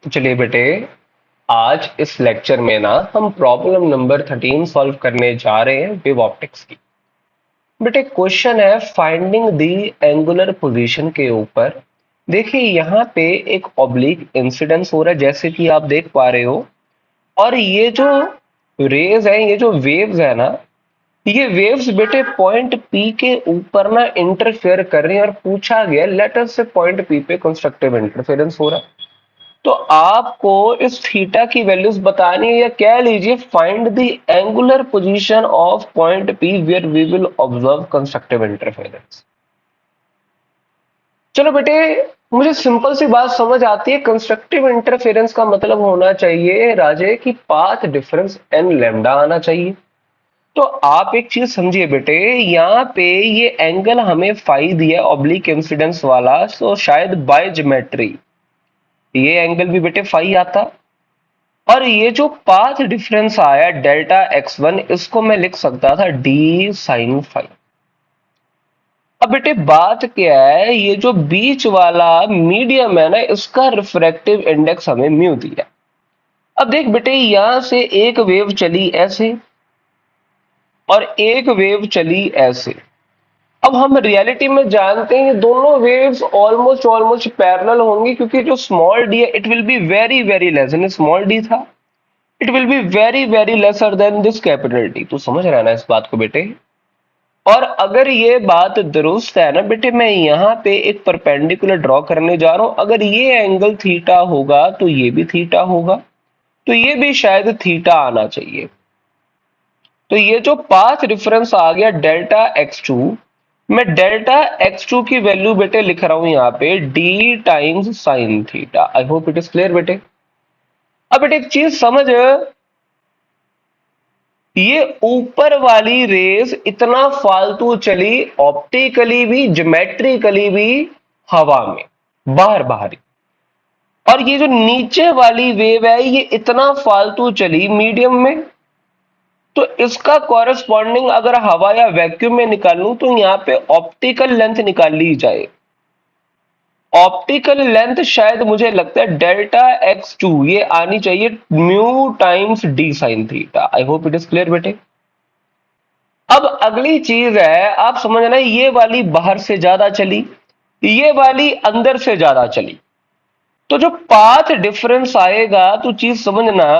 तो चलिए बेटे, आज इस लेक्चर में ना हम प्रॉब्लम नंबर 13 सॉल्व करने जा रहे हैं वेव ऑप्टिक्स की। बेटे क्वेश्चन है फाइंडिंग द एंगुलर पोजीशन के ऊपर। देखिए यहाँ पे एक ऑब्लिक इंसिडेंस हो रहा है जैसे कि आप देख पा रहे हो, और ये जो रेज है, ये जो वेव्स है ना, ये वेव्स बेटे पॉइंट पी के ऊपर ना इंटरफेयर कर रही हैं, और पूछा गया लेट अस से पॉइंट पी पे कंस्ट्रक्टिव इंटरफेरेंस हो रहा है। तो आपको इस थीटा की वैल्यूज बतानी है, या कह लीजिए find the angular position of point P where we will observe constructive interference. चलो बेटे, मुझे सिंपल सी बात समझ आती है। कंस्ट्रक्टिव इंटरफेरेंस का मतलब होना चाहिए राजे की पाथ डिफरेंस एन लैम्डा आना चाहिए। तो आप एक चीज समझिए बेटे, यहाँ पे ये एंगल हमें फाई दिया ऑब्लिक इंसिडेंस वाला, तो शायद बाय ज्योमेट्री ये एंगल भी बेटे फाई आता। और ये जो पाथ डिफरेंस आया डेल्टा x1, इसको मैं लिख सकता था डी साइन फाइव। अब बेटे बात क्या है, ये जो बीच वाला मीडियम है ना, इसका रिफ्रैक्टिव इंडेक्स हमें म्यू दिया। अब देख बेटे, यहां से एक वेव चली ऐसे और एक वेव चली ऐसे। अब हम रियलिटी में जानते हैं ये दोनों वेव्स ऑलमोस्ट ऑलमोस्ट पैरेलल होंगी, क्योंकि जो स्मॉल डी है it will be very very less than small D था। It will be very very lesser than this capital T. तो समझ रहा है ना इस बात को बेटे। और अगर ये बात दुरुस्त है ना बेटे, मैं यहाँ पे एक परपेंडिकुलर ड्रॉ करने जा रहा हूं। अगर ये एंगल थीटा होगा तो ये भी थीटा होगा, तो ये भी शायद थीटा आना चाहिए। तो ये जो पाथ डिफरेंस आ गया डेल्टा x2, मैं डेल्टा x2 की वैल्यू बेटे लिख रहा हूं यहाँ पे d times sine theta. I hope it is clear बेटे। अब बेटे एक चीज समझ, ये ऊपर वाली रेस इतना फालतू चली, ऑप्टिकली भी ज्योमेट्रिकली भी, हवा में बाहर बाहर। और ये जो नीचे वाली वेव है ये इतना फालतू चली मीडियम में। तो इसका कॉरेस्पॉन्डिंग अगर हवा या वैक्यूम में निकालूं तो यहाँ पे ऑप्टिकल लेंथ निकाल ली जाए। ऑप्टिकल लेंथ शायद मुझे लगता है डेल्टा x2 ये आनी चाहिए mu times D sine theta. I hope it is clear बेटे। अब अगली चीज है, आप समझना, ये वाली बाहर से ज्यादा चली, ये वाली अंदर से ज्यादा चली। तो जो पाथ डिफरेंस आएगा तो चीज समझना,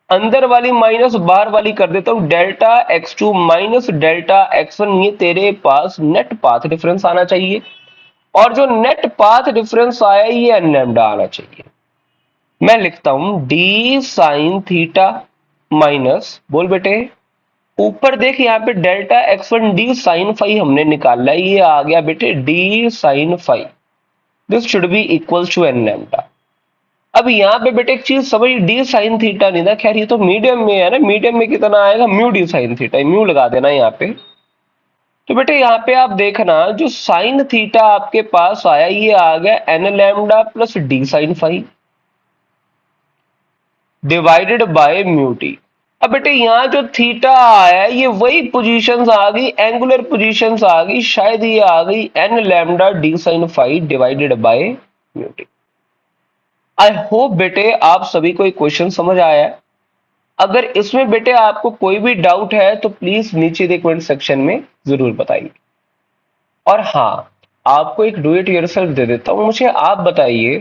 अंदर वाली माइनस बाहर वाली कर देता हूं, delta x2 minus delta x1, ये तेरे पास नेट पाथ डिफरेंस आना चाहिए। और जो नेट पाथ डिफरेंस आया ये एन लैम्डा आना चाहिए। मैं लिखता हूं डी साइन थीटा माइनस, बोल बेटे, ऊपर देख यहाँ पे delta x1 D sine five हमने निकाला, ये आ गया बेटे D sine five. This should be equal to N lambda. अब यहाँ पे बेटे एक चीज समझ, डी साइन थीटा नहीं था, खैर ये तो मीडियम में है ना, मीडियम में कितना आएगा mu D sine theta, mu लगा देना यहाँ पे। तो बेटे यहाँ पे आप देखना जो साइन थीटा आपके पास आया ये आ गया N lambda plus D sine five divided by mu T. अब बेटे यहाँ जो थीटा आया ये वही पोजीशंस आ गई, एंगुलर पोजीशंस आ गई, शायद ये आ गई N lambda D sine five divided by mu T. I hope बेटे आप सभी को एक क्वेश्चन समझ आया है। अगर इसमें बेटे आपको कोई भी डाउट है तो प्लीज नीचे दे कमेंट सेक्शन में जरूर बताइए। और हाँ, आपको एक डू इट योरसेल्फ दे देता हूं, मुझे आप बताइए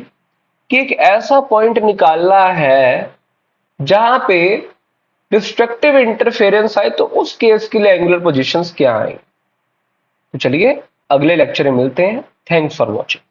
कि एक ऐसा पॉइंट निकालना है जहां पे डिस्ट्रक्टिव इंटरफेरेंस आए, तो उस केस के लिए एंगुलर पोजीशंस क्या आए। तो चलिए अगले लेक्चर में मिलते हैं। Thanks for watching.